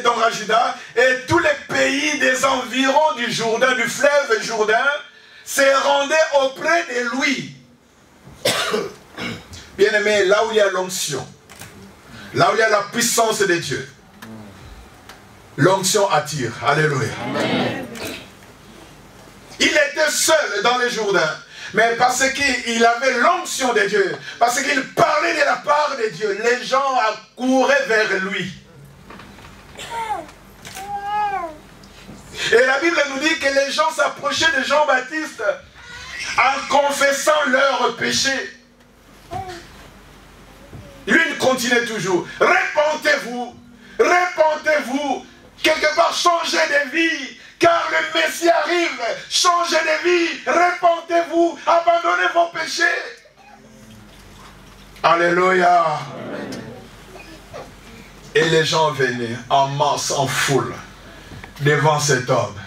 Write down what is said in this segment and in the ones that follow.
Dans Rajida, et tous les pays des environs du Jourdain, du fleuve Jourdain, se rendaient auprès de lui. Bien aimé, là où il y a l'onction, là où il y a la puissance de Dieu, l'onction attire. Alléluia. Amen. Il était seul dans le Jourdain, mais parce qu'il avait l'onction de Dieu, parce qu'il parlait de la part de Dieu, les gens accouraient vers lui. Et la Bible nous dit que les gens s'approchaient de Jean-Baptiste en confessant leurs péchés. Lui, il continuait toujours. Répentez-vous, répentez-vous, quelque part changez de vie, car le Messie arrive. Changez de vie, répentez-vous, abandonnez vos péchés. Alléluia. Et les gens venaient en masse, en foule, devant cet homme.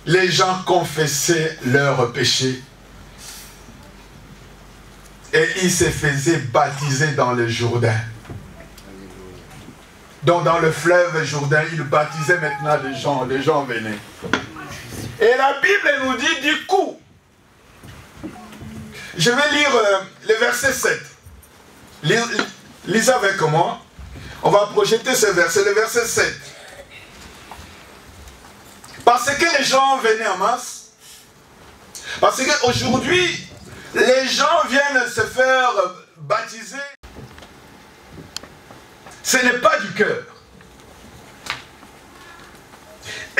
Les gens confessaient leurs péchés. Et ils se faisaient baptiser dans le Jourdain. Donc dans le fleuve Jourdain, ils baptisaient maintenant les gens venaient. Et la Bible nous dit du coup, je vais lire le verset 7. Lisez avec moi. On va projeter ce verset, le verset 7. Parce que les gens venaient en masse. Parce qu'aujourd'hui, les gens viennent se faire baptiser. Ce n'est pas du cœur.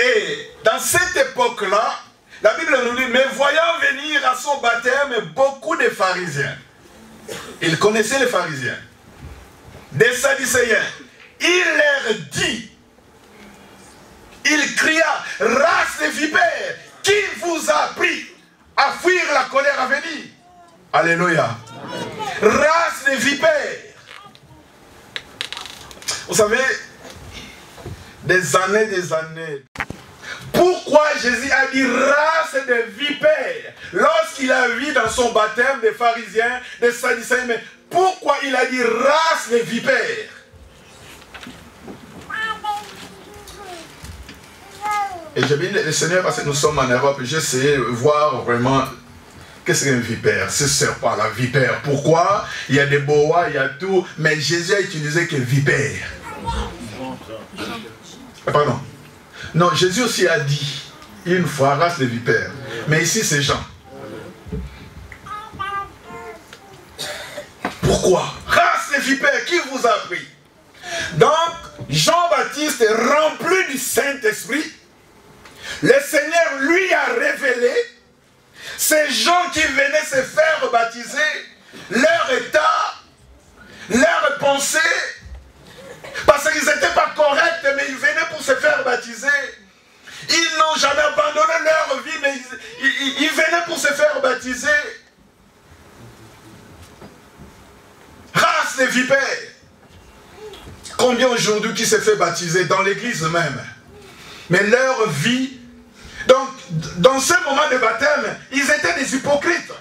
Et dans cette époque-là, la Bible nous dit, mais voyant venir à son baptême beaucoup de pharisiens. Ils connaissaient les pharisiens. Des Sadducéens. Il leur dit, il cria, race de vipères, qui vous a appris à fuir la colère à venir? Alléluia. Race de vipères. Vous savez, des années. Pourquoi Jésus a dit race de vipères lorsqu'il a vu dans son baptême des pharisiens, des Sadducéens? Mais pourquoi il a dit race de vipères? Et j'ai dit le Seigneur, parce que nous sommes en Europe, j'ai essayé de voir vraiment qu'est-ce qu'un vipère, ce serpent, la vipère. Pourquoi? Il y a des boas, il y a tout, mais Jésus a utilisé que vipère. Pardon. Non, Jésus aussi a dit une fois race de vipères. Mais ici c'est Jean. Pourquoi? Race de vipères, qui vous a appris? Donc, Jean-Baptiste, rempli du Saint-Esprit, le Seigneur lui a révélé ces gens qui venaient se faire baptiser, leur état, leurs pensées, parce qu'ils n'étaient pas corrects, mais ils venaient pour se faire baptiser. Ils n'ont jamais abandonné leur vie, mais ils venaient pour se faire baptiser. Race des vipères. Combien aujourd'hui qui se fait baptiser dans l'église même? Mais leur vie, donc dans ce moment de baptême, ils étaient des hypocrites.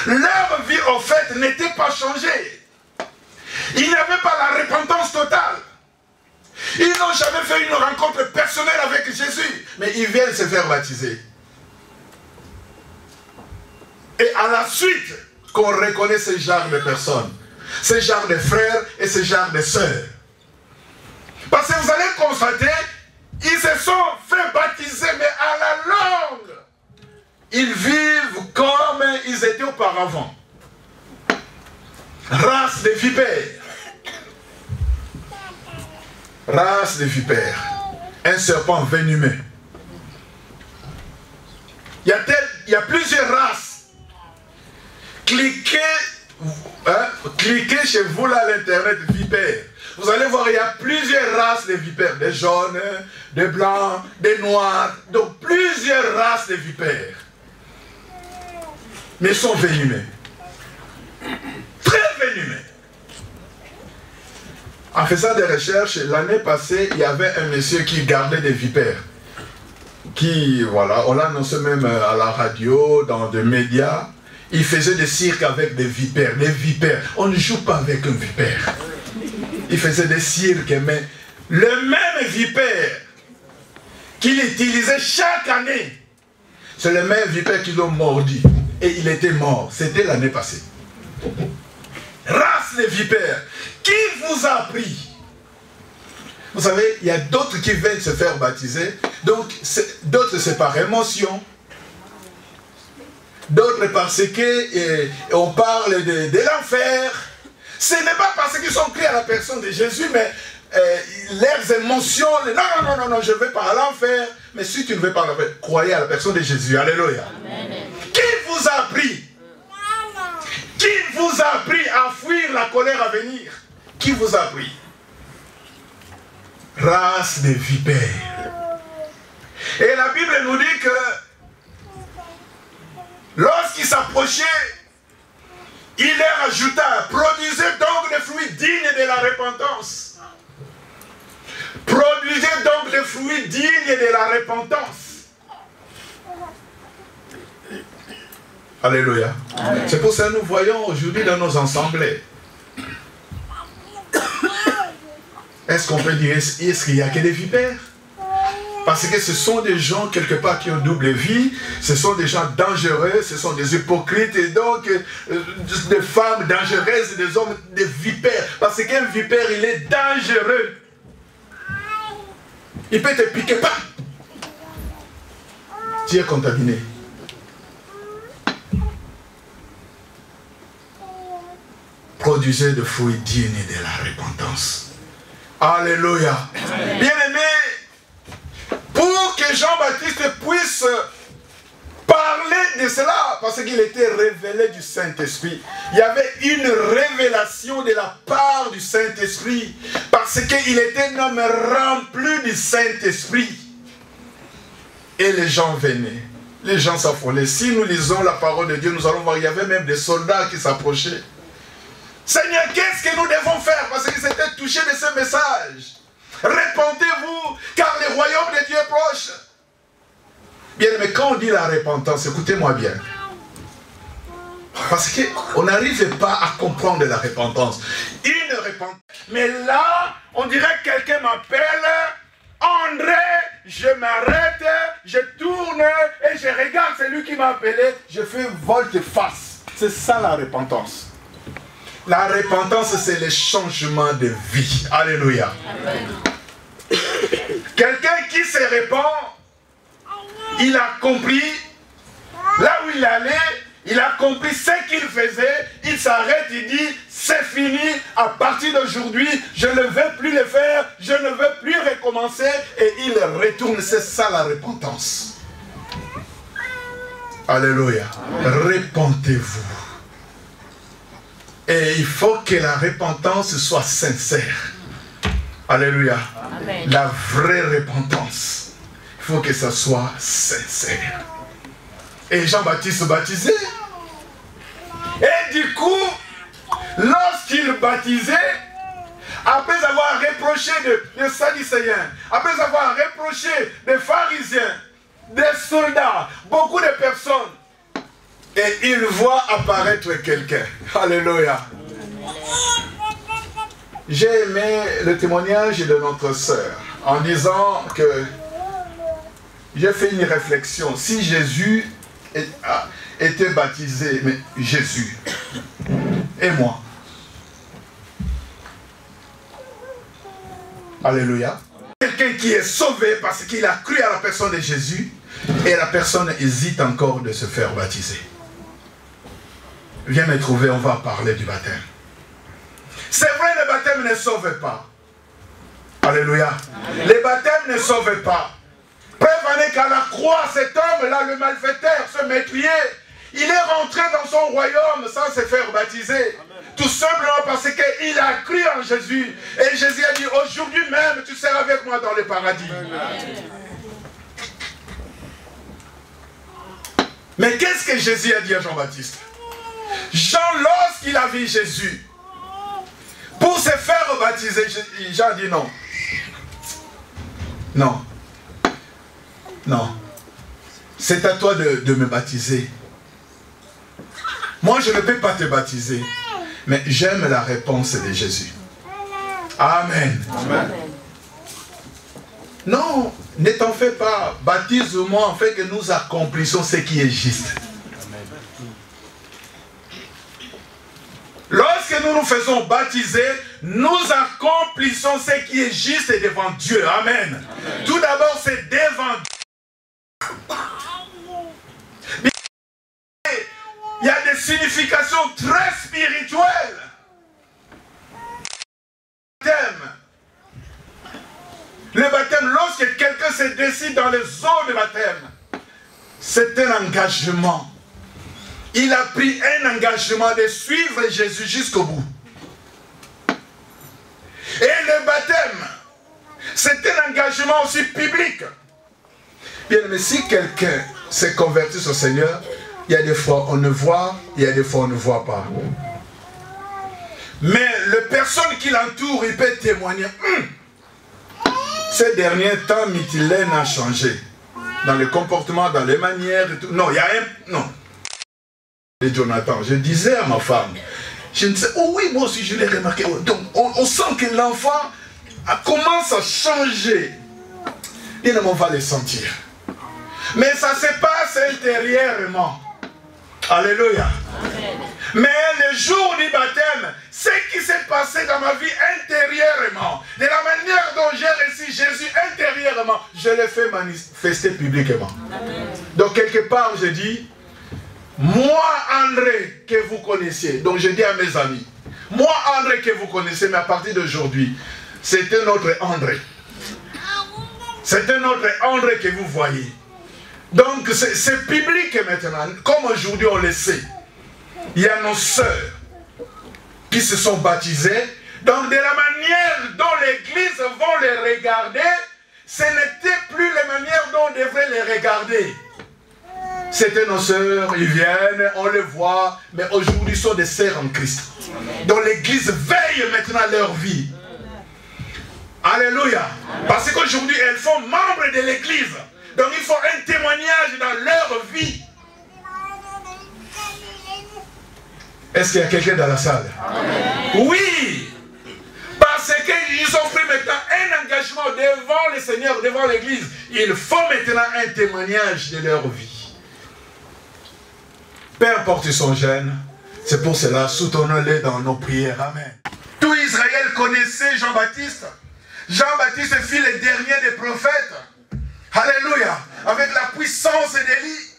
Leur vie en fait n'était pas changée. Ils n'avaient pas la repentance totale. Ils n'ont jamais fait une rencontre personnelle avec Jésus, mais ils viennent se faire baptiser. Et à la suite, qu'on reconnaît ce genre de personnes, ce genre de frères et ce genre de sœurs. Parce que vous allez constater, ils se sont fait baptiser, mais à la longue, ils vivent comme ils étaient auparavant. Race de vipères. Race de vipères. Un serpent venimeux. Il y a plusieurs races. Cliquez chez vous là à l'internet, vipères. Vous allez voir, il y a plusieurs races de vipères. Des jaunes, des blancs, des noirs. Donc plusieurs races de vipères. Mais ils sont venimeux. Très venimeux. En faisant des recherches, l'année passée, il y avait un monsieur qui gardait des vipères. qui, voilà, on l'annonçait même à la radio, dans des médias. Il faisait des cirques avec des vipères. Des vipères. On ne joue pas avec un vipère. Il faisait des cirques, mais le même vipère qu'il utilisait chaque année, c'est le même vipère qui l'ont mordu. Et il était mort. C'était l'année passée. Race de vipères. Qui vous a appris? Vous savez, il y a d'autres qui viennent se faire baptiser. Donc, d'autres c'est par émotion. D'autres parce que on parle de l'enfer. Ce n'est pas parce qu'ils sont pris à la personne de Jésus, mais leurs émotions. Non, je ne vais pas à l'enfer. Mais si tu ne veux pas à l'enfer, croyez à la personne de Jésus. Alléluia. Amen. Qui vous a appris? Qui vous a appris à fuir la colère à venir? Qui vous a appris? Race de vipères. Et la Bible nous dit que lorsqu'il s'approchait, il leur ajouta, produisez donc des fruits dignes de la repentance. Produisez donc des fruits dignes de la repentance. Alléluia. C'est pour ça que nous voyons aujourd'hui dans nos assemblées. Est-ce qu'on peut dire, est-ce qu'il n'y a que des vipères? Parce que ce sont des gens quelque part qui ont double vie, ce sont des gens dangereux, ce sont des hypocrites et donc des femmes dangereuses et des hommes des vipères. Parce qu'un vipère, il est dangereux. Il peut te piquer pas. Tu es contaminé. Produisez de fruits dignes de la repentance. Alléluia. Bien-aimé, pour que Jean-Baptiste puisse parler de cela, parce qu'il était révélé du Saint-Esprit, il y avait une révélation de la part du Saint-Esprit, parce qu'il était un homme rempli du Saint-Esprit. Et les gens venaient, les gens s'affolaient. Si nous lisons la parole de Dieu, nous allons voir, il y avait même des soldats qui s'approchaient. Seigneur, qu'est-ce que nous devons faire? Parce qu'ils étaient touchés de ce message. Repentez-vous, car le royaume de Dieu est proche. Bien, mais quand on dit la repentance, écoutez-moi bien. Parce qu'on n'arrive pas à comprendre la repentance. Une repentance. Mais là, on dirait que quelqu'un m'appelle. André, je m'arrête, je tourne et je regarde celui qui m'a appelé. Je fais volte-face. C'est ça la repentance. La repentance, c'est le changement de vie. Alléluia. Amen. Quelqu'un qui se répand, il a compris, là où il allait, il a compris ce qu'il faisait, il s'arrête, il dit, c'est fini, à partir d'aujourd'hui, je ne veux plus le faire, je ne veux plus recommencer, et il retourne. C'est ça la repentance. Alléluia. Repentez-vous. Et il faut que la repentance soit sincère. Alléluia. Amen. La vraie repentance. Il faut que ça soit sincère. Et Jean-Baptiste baptisait. Et du coup, lorsqu'il baptisait, après avoir reproché des Sadducéens, après avoir reproché des pharisiens, des soldats, beaucoup de personnes, et il voit apparaître quelqu'un. Alléluia. J'ai aimé le témoignage de notre sœur en disant que j'ai fait une réflexion. Si Jésus était baptisé, mais Jésus et moi. Alléluia. Quelqu'un qui est sauvé parce qu'il a cru à la personne de Jésus et la personne hésite encore de se faire baptiser. Viens me trouver, on va parler du baptême. C'est vrai, le baptême ne sauve pas. Alléluia. Amen. Le baptême ne sauve pas. Preuve en est qu'à la croix, cet homme-là, le malfaiteur, ce métrier, il est rentré dans son royaume sans se faire baptiser. Amen. Tout simplement parce qu'il a cru en Jésus. Et Jésus a dit, aujourd'hui même, tu seras avec moi dans le paradis. Amen. Mais qu'est-ce que Jésus a dit à Jean-Baptiste? Jean, lorsqu'il a vu Jésus, pour se faire baptiser, Jean dit non. Non. Non. c'est à toi de me baptiser. Moi, je ne peux pas te baptiser. Mais j'aime la réponse de Jésus. Amen. Amen. Non, ne t'en fais pas. Baptise-moi afin que nous accomplissions ce qui est juste. Lorsque nous nous faisons baptiser, nous accomplissons ce qui est juste devant Dieu. Amen. Amen. Tout d'abord, c'est devant Dieu. Il y a des significations très spirituelles. Le baptême, lorsque quelqu'un se décide dans les eaux de baptême, c'est un engagement. Il a pris un engagement de suivre Jésus jusqu'au bout. Et le baptême, c'est un engagement aussi public. Bien, mais si quelqu'un s'est converti au Seigneur, il y a des fois on ne voit, il y a des fois on ne voit pas. Mais les personnes qui l'entourent, il peut témoigner. Ces derniers temps, Mytilène a changé. Dans le comportement, dans les manières et tout. Non, il y a un... Non. Et Jonathan, je disais à ma femme, je ne sais... Oh oui, moi aussi je l'ai remarqué. Donc, on sent que l'enfant commence à changer. Bien, on va le sentir. Mais ça se passe intérieurement. Alléluia. Amen. Mais le jour du baptême, ce qui s'est passé dans ma vie intérieurement, de la manière dont j'ai reçu Jésus intérieurement, je l'ai fait manifester publiquement. Amen. Donc quelque part, je dis, moi André que vous connaissiez, donc je dis à mes amis, moi André que vous connaissez, mais à partir d'aujourd'hui, c'est un autre André. C'est un autre André que vous voyez. Donc c'est public maintenant, comme aujourd'hui on le sait. Il y a nos sœurs qui se sont baptisées. Donc de la manière dont l'église va les regarder, ce n'était plus la manière dont on devrait les regarder. C'était nos sœurs, ils viennent, on les voit, mais aujourd'hui ils sont des sœurs en Christ. Donc l'église veille maintenant leur vie. Alléluia. Parce qu'aujourd'hui elles sont membres de l'église. Donc il faut un témoignage dans leur vie. Est-ce qu'il y a quelqu'un dans la salle? Amen. Oui. Parce qu'ils ont pris maintenant un engagement devant le Seigneur, devant l'église. Il faut maintenant un témoignage de leur vie. Peu importe son gêne, c'est pour cela, soutenons-les dans nos prières. Amen. Tout Israël connaissait Jean-Baptiste. Jean-Baptiste fut le dernier des prophètes. Alléluia. Avec la puissance d'Élie.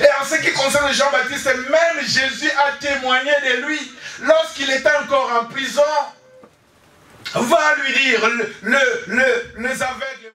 Et en ce qui concerne Jean-Baptiste, même Jésus a témoigné de lui lorsqu'il était encore en prison. Va lui dire, les aveugles